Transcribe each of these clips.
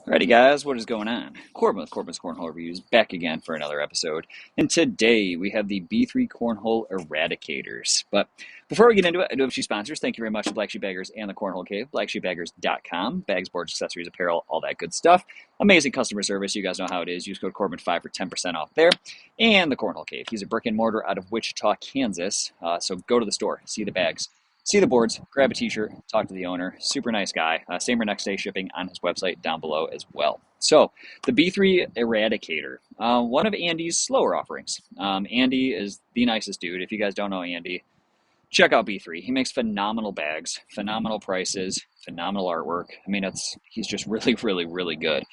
Alrighty guys, what is going on? Corbin with Corbin's Cornhole Reviews back again for another episode. And today we have the B3 Cornhole Eradicators. But before we get into it, I do have a few sponsors. Thank you very much to Black Sheep Baggers and the Cornhole Cave. BlackSheepBaggers.com. Bags, boards, accessories, apparel, all that good stuff. Amazing customer service. You guys know how it is. Use code Corbin5 for 10% off there. And the Cornhole Cave. He's a brick and mortar out of Wichita, Kansas. So go to the store, see the bags. See the boards, grab a t-shirt, talk to the owner. Super nice guy. Same or next day shipping on his website down below as well. So the B3 Eradicator, one of Andy's slower offerings. Andy is the nicest dude. If you guys don't know Andy, check out B3. He makes phenomenal bags, phenomenal prices, phenomenal artwork. I mean, he's just really, really, really good.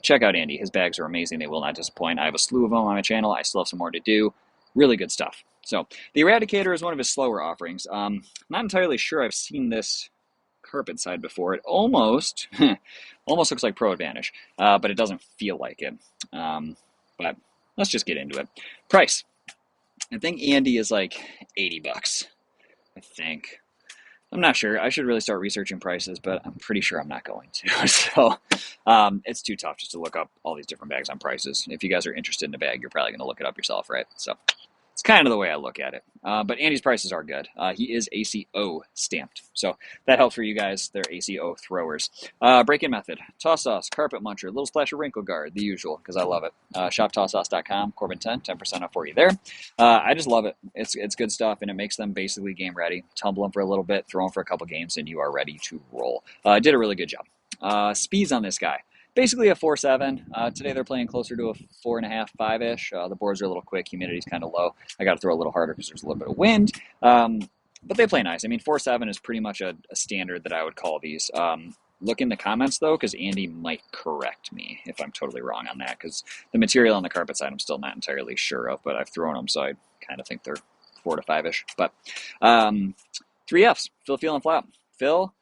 Check out Andy. His bags are amazing. They will not disappoint. I have a slew of them on my channel. I still have some more to do. Really good stuff. So the Eradicator is one of his slower offerings. Not entirely sure I've seen this carpet side before. It almost looks like Pro Advantage, but it doesn't feel like it. But let's just get into it. Price. I think Andy is like 80 bucks. I think. I'm not sure. I should really start researching prices, but I'm pretty sure I'm not going to. So it's too tough just to look up all these different bags on prices. If you guys are interested in a bag, you're probably going to look it up yourself, right? So it's kind of the way I look at it. But Andy's prices are good. He is ACO stamped. So that helps for you guys. They're ACO throwers. Break-in method. Toss sauce, carpet muncher, little splash of wrinkle guard, the usual, because I love it. ShopTossSauce.com, Corbin10, 10% off for you there. I just love it. It's good stuff, and it makes them basically game ready. Tumble them for a little bit, throw them for a couple games, and you are ready to roll. Did a really good job. Speeds on this guy. Basically a 4.7. Today they're playing closer to a 4.5, 5-ish. The boards are a little quick. Humidity's kind of low. I got to throw a little harder because there's a little bit of wind. But they play nice. I mean, 4.7 is pretty much a standard that I would call these. Look in the comments, though, because Andy might correct me if I'm totally wrong on that, because the material on the carpet side I'm still not entirely sure of, but I've thrown them, so I kind of think they're 4 to 5-ish. But 3 Fs, fill, feel, and flap. Fill.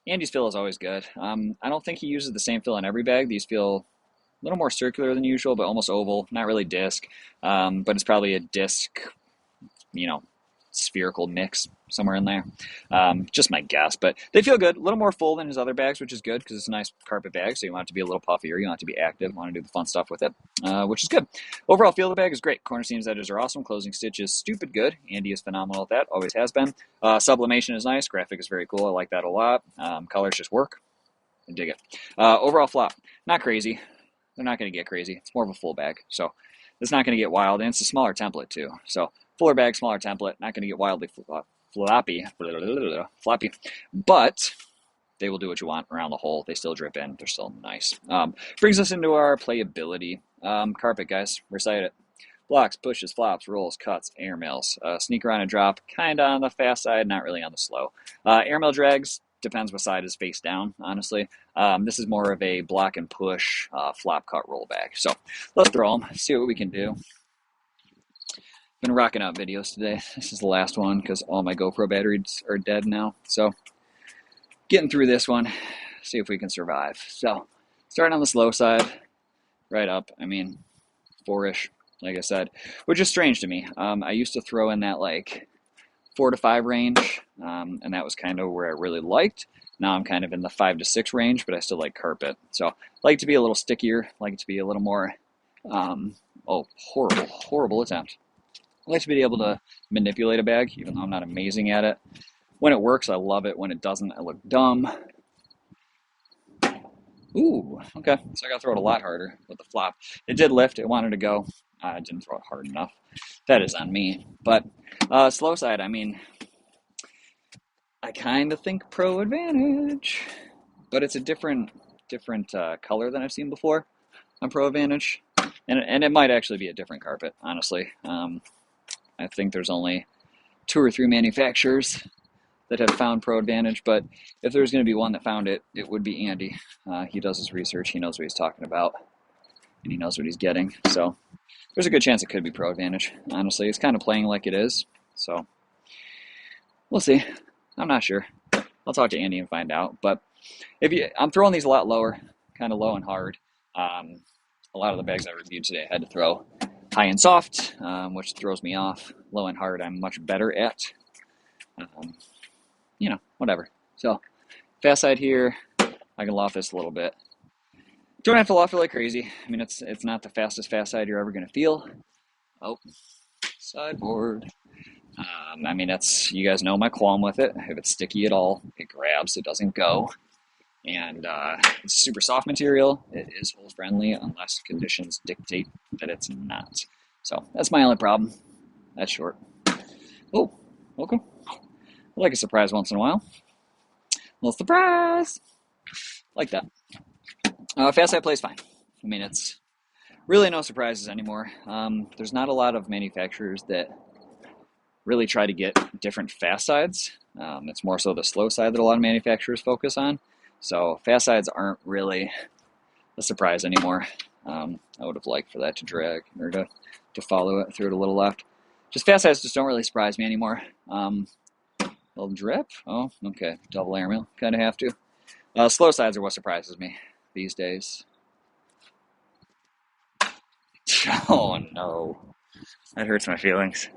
Andy's fill is always good. I don't think he uses the same fill in every bag. These feel a little more circular than usual, but almost oval. Not really disc, but it's probably a disc, spherical mix somewhere in there. Just my guess, but they feel good. A little more full than his other bags, which is good because it's a nice carpet bag, so you want it to be a little puffier. You want it to be active. Want to do the fun stuff with it, which is good. Overall feel of the bag is great. Corner seams, edges are awesome. Closing stitch is stupid good. Andy is phenomenal at that. Always has been. Sublimation is nice. Graphic is very cool. I like that a lot. Colors just work. I dig it. Overall flop, not crazy. They're not going to get crazy. It's more of a full bag, so it's not going to get wild, and it's a smaller template too. So fuller bag, smaller template, not going to get wildly floppy, but they will do what you want around the hole. They still drip in. They're still nice. Brings us into our playability. Carpet, guys. Recite it. Blocks, pushes, flops, rolls, cuts, airmails. Sneaker on a drop, kind of on the fast side, not really on the slow. Airmail drags, depends what side is face down, honestly. This is more of a block and push, flop, cut, roll bag. So let's throw them, see what we can do. Been rocking out videos today. This is the last one because all my GoPro batteries are dead now. So getting through this one, see if we can survive. So starting on the slow side, right up. I mean, 4-ish, like I said, which is strange to me. I used to throw in that like 4 to 5 range, and that was kind of where I really liked. Now I'm kind of in the 5 to 6 range, but I still like carpet. So I like to be a little stickier, like it to be a little more, horrible attempt. I like to be able to manipulate a bag, even though I'm not amazing at it. When it works, I love it. When it doesn't, I look dumb. Ooh, okay. So I got to throw it a lot harder with the flop. It did lift. It wanted to go. I didn't throw it hard enough. That is on me. But slow side, I mean, I kind of think Pro Advantage, but it's a different color than I've seen before on Pro Advantage. And it might actually be a different carpet, honestly. I think there's only 2 or 3 manufacturers that have found Pro Advantage, but if there's going to be one that found it, it would be Andy. He does his research, he knows what he's talking about, and he knows what he's getting. So there's a good chance it could be Pro Advantage. Honestly, it's kind of playing like it is, so we'll see. I'm not sure. I'll talk to Andy and find out. But I'm throwing these a lot lower, kind of low and hard. A lot of the bags I reviewed today I had to throw high and soft, which throws me off. Low and hard I'm much better at. Whatever. So fast side here, I can loft this a little bit. Don't have to loft it like crazy. I mean, it's not the fastest fast side you're ever going to feel. Oh, sideboard. I mean, that's, you guys know my qualm with it. If it's sticky at all, it grabs, it doesn't go. And it's super soft material. It is hole friendly unless conditions dictate that it's not. So that's my only problem. That's short. Oh, okay. I like a surprise once in a while. Little surprise. Like that. Fast side plays fine. I mean, it's really no surprises anymore. There's not a lot of manufacturers that really try to get different fast sides. It's more so the slow side that a lot of manufacturers focus on. So fast sides aren't really a surprise anymore. I would have liked for that to drag or to follow it through it a little left. Just fast sides just don't really surprise me anymore. Little drip. Oh, okay. Double airmail. Kind of have to. Slow sides are what surprises me these days. Oh no. That hurts my feelings.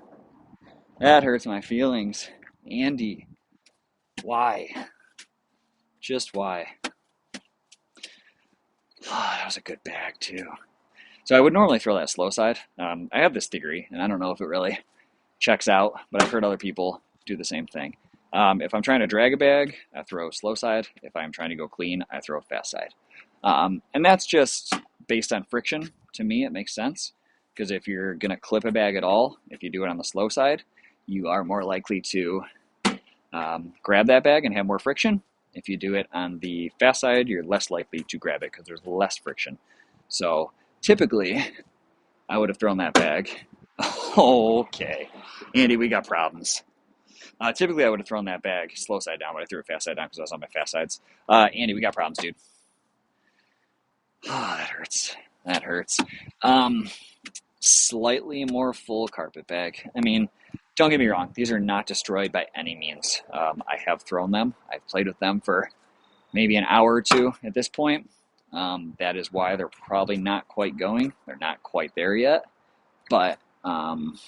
That hurts my feelings. Andy, why? Just why? Oh, that was a good bag too. So I would normally throw that slow side. I have this theory, and I don't know if it really checks out, but I've heard other people do the same thing. If I'm trying to drag a bag, I throw slow side. If I'm trying to go clean, I throw fast side. And that's just based on friction. To me, it makes sense. Because if you're going to clip a bag at all, if you do it on the slow side, you are more likely to grab that bag and have more friction. If you do it on the fast side, you're less likely to grab it because there's less friction. So typically, I would have thrown that bag. Okay, Andy, we got problems. Typically, I would have thrown that bag slow side down, but I threw it fast side down because I was on my fast sides. Andy, we got problems, dude. Oh, that hurts. That hurts. Slightly more full carpet bag. I mean, don't get me wrong. These are not destroyed by any means. I have thrown them. I've played with them for maybe an hour or two at this point. That is why they're probably not quite going. They're not quite there yet. But, man,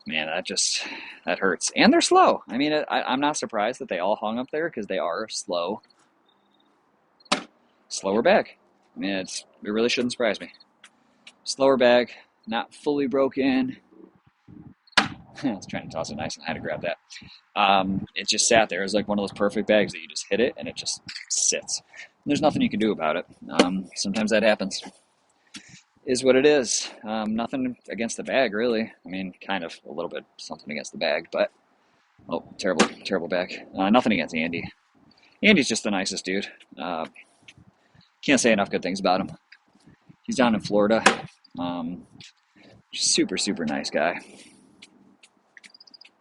that hurts. And they're slow. I mean, I'm not surprised that they all hung up there because they are slower bag. I mean, it really shouldn't surprise me. Slower bag, not fully broken. I was trying to toss it nice and I had to grab that. It just sat there. It was like one of those perfect bags that you just hit it and it just sits. And there's nothing you can do about it. Sometimes that happens. Is what it is. Nothing against the bag, really. I mean, kind of a little bit something against the bag, but oh, terrible, terrible bag. Nothing against Andy. Andy's just the nicest dude. Can't say enough good things about him. He's down in Florida. Super, super nice guy.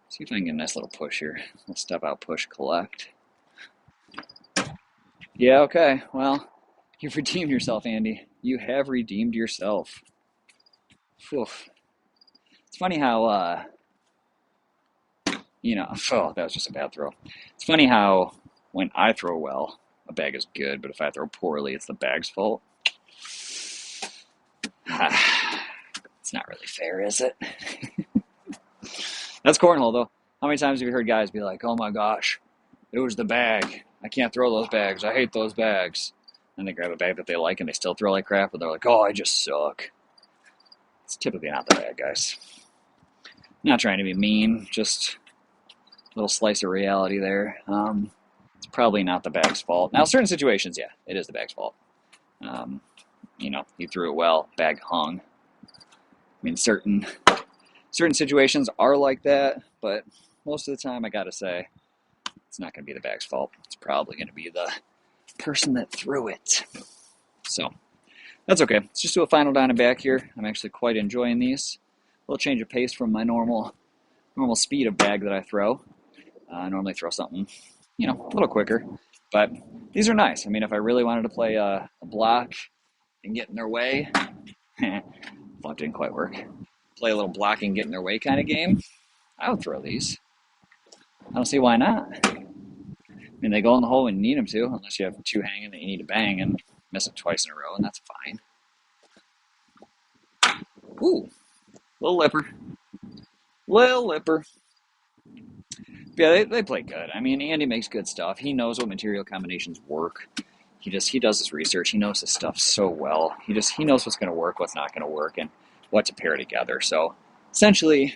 See if I can get a nice little push here. Let's step out, push, collect. Yeah, okay. Well, you've redeemed yourself, Andy. You have redeemed yourself. Oof. It's funny how, oh, that was just a bad throw. It's funny how when I throw well, a bag is good, but if I throw poorly, it's the bag's fault. It's not really fair, is it? That's cornhole, though. How many times have you heard guys be like, oh my gosh, it was the bag. I can't throw those bags. I hate those bags. And they grab a bag that they like and they still throw like crap, but they're like, oh, I just suck. It's typically not the bag, guys. Not trying to be mean, just a little slice of reality there. It's probably not the bag's fault. Now, certain situations, yeah, it is the bag's fault. You threw it well, bag hung. I mean, certain situations are like that, but most of the time, I gotta say, it's not going to be the bag's fault. It's probably going to be the person that threw it. So, that's okay. Let's just do a final down and back here. I'm actually quite enjoying these. A little change of pace from my normal speed of bag that I throw. I normally throw something, a little quicker. But these are nice. I mean, if I really wanted to play a block and get in their way, block didn't quite work. Play a little block and get in their way kind of game, I would throw these. I don't see why not. I mean, they go in the hole when you need them to, unless you have two hanging that you need to bang and miss it twice in a row, and that's fine. Ooh, little lipper. Little lipper. Yeah, they play good. I mean, Andy makes good stuff. He knows what material combinations work. he does his research. He knows his stuff so well. He knows what's going to work, what's not going to work, and what to pair together. So essentially,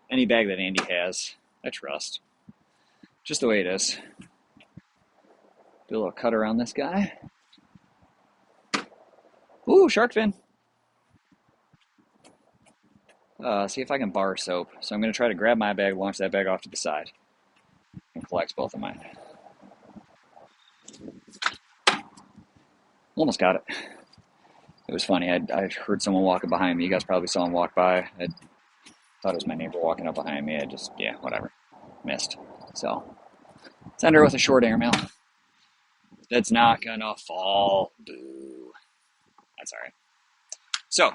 any bag that Andy has, I trust. Just the way it is. Do a little cut around this guy. Ooh, shark fin. See if I can bar soap. So I'm going to try to grab my bag, launch that bag off to the side, and collect both of mine. Almost got it. It was funny. I heard someone walking behind me. You guys probably saw him walk by. I thought it was my neighbor walking up behind me. Yeah, whatever. Missed. So, send her with a short airmail. That's not going to fall. Boo. That's all right. So,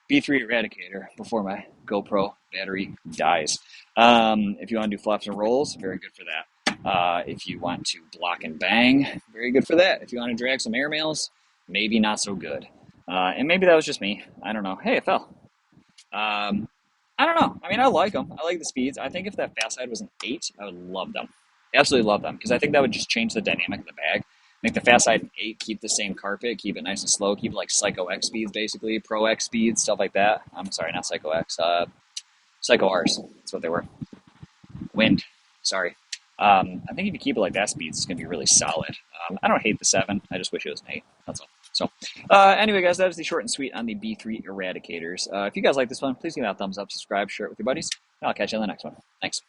B3 Eradicator before my GoPro battery dies. If you want to do flops and rolls, very good for that. If you want to block and bang, very good for that. If you want to drag some airmails, maybe not so good. And maybe that was just me. I don't know. Hey, it fell. I don't know. I mean, I like them. I like the speeds. I think if that fast side was an 8, I would love them. Absolutely love them. Because I think that would just change the dynamic of the bag. Make the fast side an 8, keep the same carpet, keep it nice and slow, keep it like Psycho X speeds, basically, Pro X speeds, stuff like that. I'm sorry, not Psycho X, Psycho R's. That's what they were. Wind, sorry. I think if you keep it like that speeds, it's going to be really solid. I don't hate the 7, I just wish it was an 8, that's all. So, anyway, guys, that is the short and sweet on the B3 Eradicators. If you guys like this one, please give me a thumbs up, subscribe, share it with your buddies, and I'll catch you on the next one. Thanks.